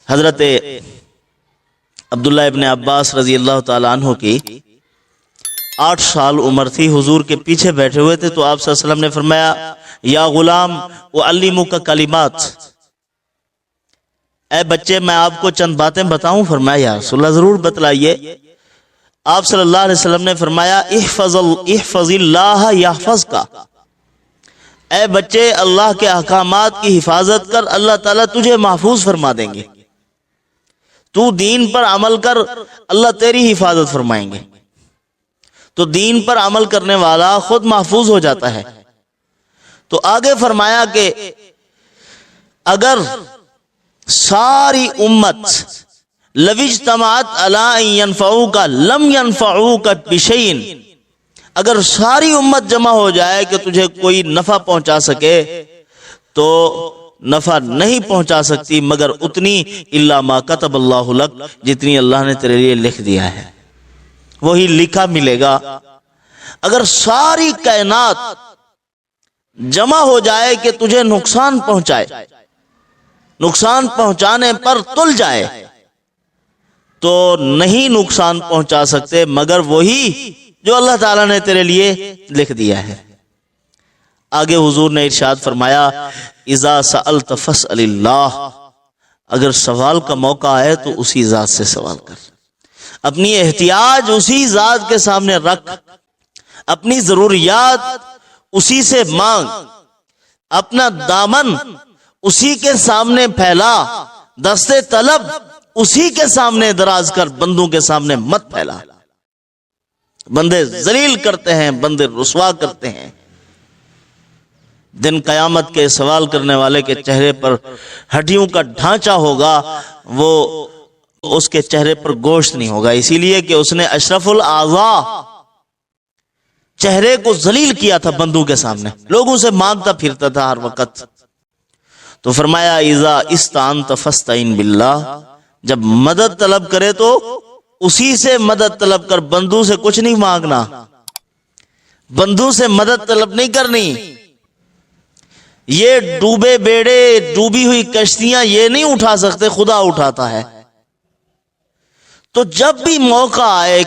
حضرت عبداللہ ابن عباس رضی اللہ تعالی عنہ کی 8 سال عمر تھی، حضور کے پیچھے بیٹھے ہوئے تھے، تو آپ صلی اللہ علیہ وسلم نے فرمایا یا غلام اعلمک کلمات، اے بچے میں آپ کو چند باتیں بتاؤں؟ فرمایا یا رسول اللہ ضرور بتلائیے۔ آپ صلی اللہ علیہ وسلم نے فرمایا احفظ اللہ یحفظک، اے بچے اللہ کے احکامات کی حفاظت کر، اللہ تعالیٰ تجھے محفوظ فرما دیں گے۔ تو دین پر عمل کر، اللہ تیری حفاظت فرمائیں گے۔ تو دین پر عمل کرنے والا خود محفوظ ہو جاتا ہے۔ تو آگے فرمایا کہ اگر ساری امت لو اجتمعت علی ان ینفعوک لم ینفعوک بشیء، اگر ساری امت جمع ہو جائے کہ تجھے کوئی نفع پہنچا سکے تو نفع نہیں پہنچا سکتی مگر اتنی الا ما کتب اللہ لک، جتنی اللہ نے تیرے لیے لکھ دیا ہے وہی لکھا ملے گا۔ اگر ساری کائنات جمع ہو جائے کہ تجھے نقصان پہنچائے، نقصان پہنچانے پر تل جائے تو نہیں نقصان پہنچا سکتے مگر وہی جو اللہ تعالیٰ نے تیرے لیے لکھ دیا ہے۔ آگے حضور نے ارشاد فرمایا اذا سألت فاسأل اللہ، اگر سوال کا موقع آئے تو اسی ذات سے سوال کر، اپنی احتیاج اسی ذات کے سامنے رکھ، اپنی ضروریات اسی سے مانگ، اپنا دامن اسی کے سامنے پھیلا، دستے طلب اسی کے سامنے دراز کر، بندوں کے سامنے مت پھیلا۔ بندے ذلیل کرتے ہیں، بندے رسوا کرتے ہیں۔ دن قیامت کے سوال کرنے والے کے چہرے پر ہڈیوں کا ڈھانچہ ہوگا، وہ اس کے چہرے پر گوشت نہیں ہوگا، اسی لیے کہ اس نے اشرف الاعضاء چہرے کو ذلیل کیا تھا بندوں کے سامنے، لوگوں سے مانگتا پھرتا تھا ہر وقت۔ تو فرمایا اذا استعنت فاستعن باللہ، جب مدد طلب کرے تو اسی سے مدد طلب کر، بندوں سے کچھ نہیں مانگنا، بندوں سے مدد طلب نہیں کرنی۔ یہ ڈوبے بیڑے، ڈوبی ہوئی کشتیاں یہ نہیں اٹھا سکتے، خدا اٹھاتا ہے۔ تو جب بھی موقع آئے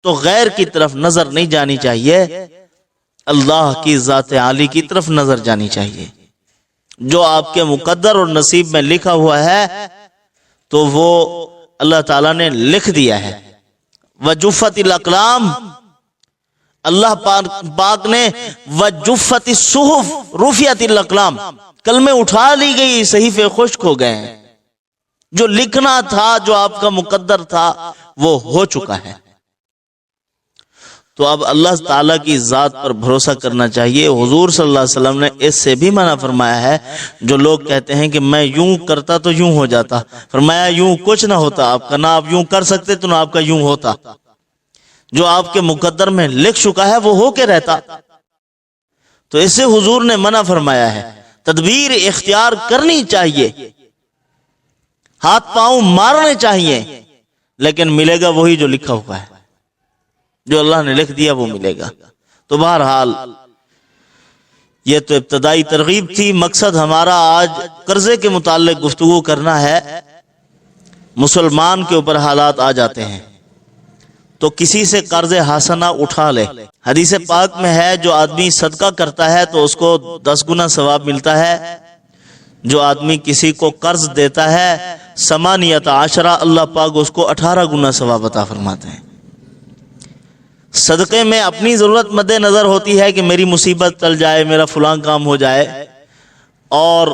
تو غیر کی طرف نظر نہیں جانی چاہیے، اللہ کی ذات عالی کی طرف نظر جانی چاہیے۔ جو آپ کے مقدر اور نصیب میں لکھا ہوا ہے تو وہ اللہ تعالیٰ نے لکھ دیا ہے۔ وجفت الاقلام، اللہ پاک نے وجفت الصحف رفعت الاقلام، کلمے اٹھا لی گئی، صحیفے خشک ہو گئے ہیں، جو لکھنا تھا، جو آپ کا مقدر تھا وہ ہو چکا ہے۔ تو اب اللہ تعالیٰ کی ذات پر بھروسہ کرنا چاہیے۔ حضور صلی اللہ علیہ وسلم نے اس سے بھی منع فرمایا ہے، جو لوگ کہتے ہیں کہ میں یوں کرتا تو یوں ہو جاتا، فرمایا یوں کچھ نہ ہوتا آپ کا، نہ آپ یوں کر سکتے تو نہ آپ کا یوں ہوتا، جو آپ کے مقدر میں لکھ چکا ہے وہ ہو کے رہتا۔ تو اس سے حضور نے منع فرمایا ہے، تدبیر اختیار کرنی چاہیے، ہاتھ پاؤں مارنے چاہیے، لیکن ملے گا وہی جو لکھا ہوا ہے، جو اللہ نے لکھ دیا وہ ملے گا۔ تو بہرحال یہ تو ابتدائی ترغیب تھی، مقصد ہمارا آج قرضے کے متعلق گفتگو کرنا ہے۔ مسلمان کے اوپر حالات آ جاتے ہیں تو کسی سے قرض حسنہ اٹھا لے۔ حدیث پاک میں ہے جو آدمی صدقہ کرتا ہے تو اس کو 10 گنا ثواب ملتا ہے، جو آدمی کسی کو قرض دیتا ہے 18، اللہ پاک اس کو 18 گنا ثواب عطا فرماتے ہیں۔ صدقے میں اپنی ضرورت مد نظر ہوتی ہے کہ میری مصیبت ٹل جائے، میرا فلاں کام ہو جائے، اور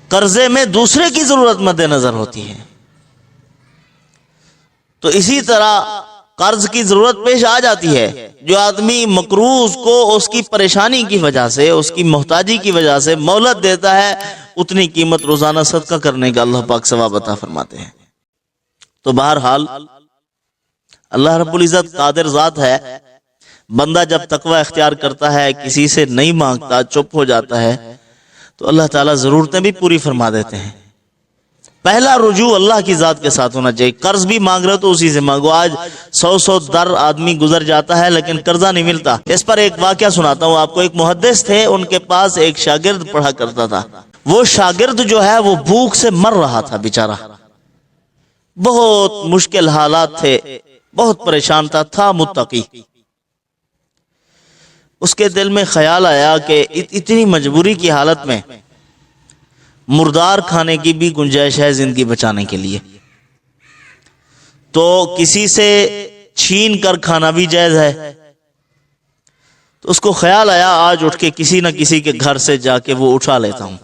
قرضے میں دوسرے کی ضرورت مد نظر ہوتی ہے۔ تو اسی طرح قرض کی ضرورت پیش آ جاتی ہے، جو آدمی مقروض کو اس کی پریشانی کی وجہ سے، اس کی محتاجی کی وجہ سے مہلت دیتا ہے، اتنی قیمت روزانہ صدقہ کرنے کا اللہ پاک ثواب عطا فرماتے ہیں۔ تو بہرحال اللہ رب العزت قادر ذات ہے، بندہ جب تقوی اختیار کرتا ہے، کسی سے نہیں مانگتا، چپ ہو جاتا ہے، تو اللہ تعالیٰ ضرورتیں بھی پوری فرما دیتے ہیں۔ پہلا رجوع اللہ کی ذات کے ساتھ ہونا چاہیے۔ قرض بھی مانگ رہے تو اسی سے مانگو۔ آج 100 در آدمی گزر جاتا ہے لیکن قرضہ نہیں ملتا۔ اس پر ایک واقعہ سناتا ہوں آپ کو۔ ایک محدث تھے، ان کے پاس ایک شاگرد پڑھا کرتا تھا۔ وہ شاگرد جو ہے وہ بھوک سے مر رہا تھا بیچارہ، بہت مشکل حالات تھے، بہت پریشان تھا متقی۔ اس کے دل میں خیال آیا کہ اتنی مجبوری کی حالت میں مردار کھانے کی بھی گنجائش ہے زندگی بچانے کے لیے، تو کسی سے چھین کر کھانا بھی جائز ہے۔ تو اس کو خیال آیا آج اٹھ کے کسی نہ کسی کے گھر سے جا کے وہ اٹھا لیتا ہوں۔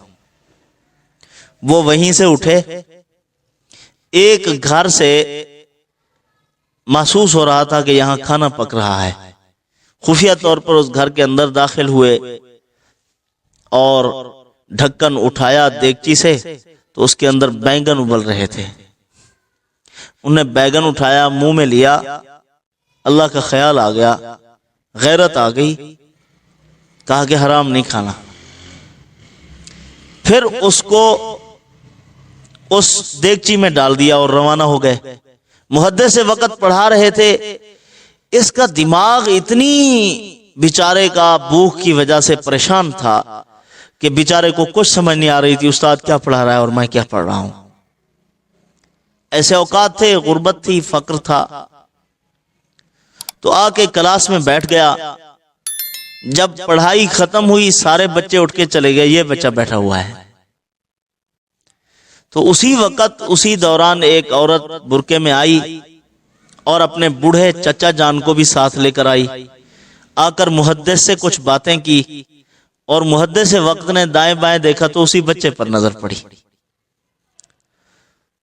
وہ وہیں سے اٹھے، ایک گھر سے محسوس ہو رہا تھا کہ یہاں کھانا پک رہا ہے، خفیہ طور پر اس گھر کے اندر داخل ہوئے اور ڈھکن اٹھایا دیگچی سے، تو اس کے اندر بینگن ابل رہے تھے۔ انہیں بیگن اٹھایا، منہ میں لیا، اللہ کا خیال آ گیا، غیرت آ گئی، کہا کہ حرام نہیں کھانا۔ پھر اس کو اس دیگچی میں ڈال دیا اور روانہ ہو گئے۔ محدث سے وقت پڑھا رہے تھے، اس کا دماغ اتنی بیچارے کا بھوک کی وجہ سے پریشان تھا کہ بیچارے کو کچھ سمجھ نہیں آ رہی تھی، استاد کیا پڑھا رہا ہے اور میں کیا پڑھ رہا ہوں۔ ایسے اوقات تھے، غربت تھی، فقر تھا، تو آ کے کلاس میں بیٹھ گیا۔ جب پڑھائی ختم ہوئی سارے بچے اٹھ کے چلے گئے، یہ بچہ بیٹھا ہوا ہے۔ تو اسی وقت اسی دوران ایک عورت برقعے میں آئی اور اپنے بوڑھے چچا جان کو بھی ساتھ لے کر آئی، آ کر محدث سے کچھ باتیں کی، اور محدث وقت نے دائیں بائیں دیکھا تو اسی بچے پر نظر پڑی۔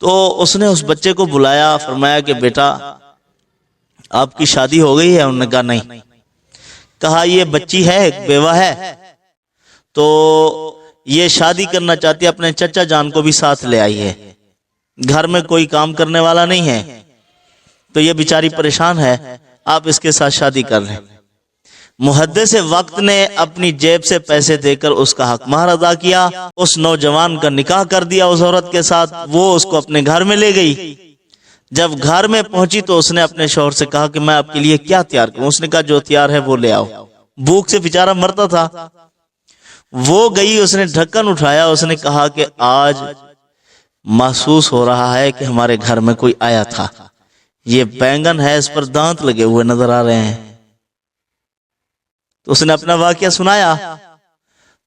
تو اس نے اس بچے کو بلایا، فرمایا کہ بیٹا آپ کی شادی ہو گئی ہے؟ انہوں نے کہا نہیں۔ کہا یہ بچی ہے، ایک بیوہ ہے، تو یہ شادی کرنا چاہتی ہے، اپنے چچا جان کو بھی ساتھ لے آئی ہے، گھر میں کوئی کام کرنے والا نہیں ہے، تو یہ بیچاری پریشان ہے، آپ اس کے ساتھ شادی کر لیں۔ محدث وقت نے اپنی جیب سے پیسے دے کر اس کا حق مہر ادا کیا، اس نوجوان کا نکاح کر دیا اس عورت کے ساتھ، وہ اس کو اپنے گھر میں لے گئی۔ جب گھر میں پہنچی تو اس نے اپنے شوہر سے کہا کہ میں آپ کے لیے کیا تیار کروں؟ اس نے کہا جو تیار ہے وہ لے آؤ۔ بھوک سے بیچارہ مرتا تھا، وہ گئی، اس نے ڈھکن اٹھایا، اس نے کہا کہ آج محسوس ہو رہا ہے کہ ہمارے گھر میں کوئی آیا تھا، یہ بینگن ہے، اس پر دانت لگے ہوئے نظر آ رہے ہیں۔ تو اس نے اپنا واقعہ سنایا،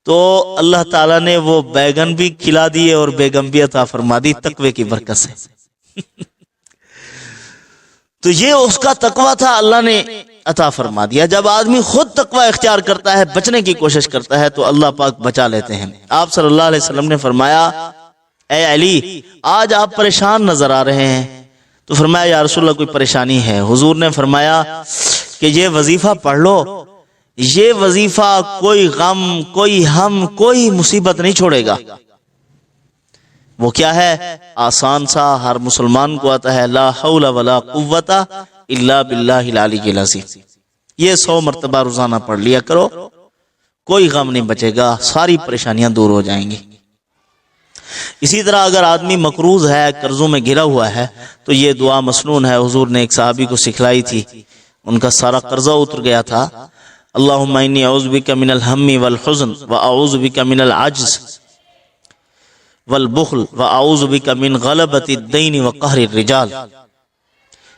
تو اللہ تعالیٰ نے وہ بیگن بھی کھلا دیے اور بیگم بھی عطا فرما دی تقوی کی برکت سے۔ تو یہ اس کا تقوی تھا، اللہ نے عطا فرما دیا۔ جب آدمی خود تقوی اختیار کرتا ہے، بچنے کی کوشش کرتا ہے، تو اللہ پاک بچا لیتے ہیں۔ آپ صلی اللہ علیہ وسلم نے فرمایا اے علی آج آپ پریشان نظر آ رہے ہیں، تو فرمایا یا رسول اللہ کوئی پریشانی ہے؟ حضور نے فرمایا کہ یہ وظیفہ پڑھ لو، یہ وظیفہ کوئی غم، کوئی ہم، کوئی مصیبت نہیں چھوڑے گا۔ وہ کیا ہے؟ آسان سا، ہر مسلمان کو آتا ہے، لا حول ولا قوت الا باللہ العلی العظیم۔ یہ 100 مرتبہ روزانہ پڑھ لیا کرو، کوئی غم نہیں بچے گا، ساری پریشانیاں دور ہو جائیں گی۔ اسی طرح اگر آدمی مقروض ہے، قرضوں میں گھرا ہوا ہے، تو یہ دعا مسنون ہے، حضور نے ایک صحابی کو سکھلائی تھی، ان کا سارا قرضہ اتر گیا تھا۔ اللہم انی اعوذ بک من الہم والحزن واعوذ بک من العجز والبخل واعوذ بک من غلبۃ الدین وقہر الرجال۔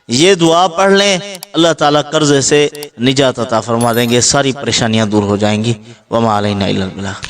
یہ دعا پڑھ لیں، اللہ تعالیٰ قرضے سے نجات عطا فرما دیں گے، ساری پریشانیاں دور ہو جائیں گی۔ وما علینا الا البلاغ۔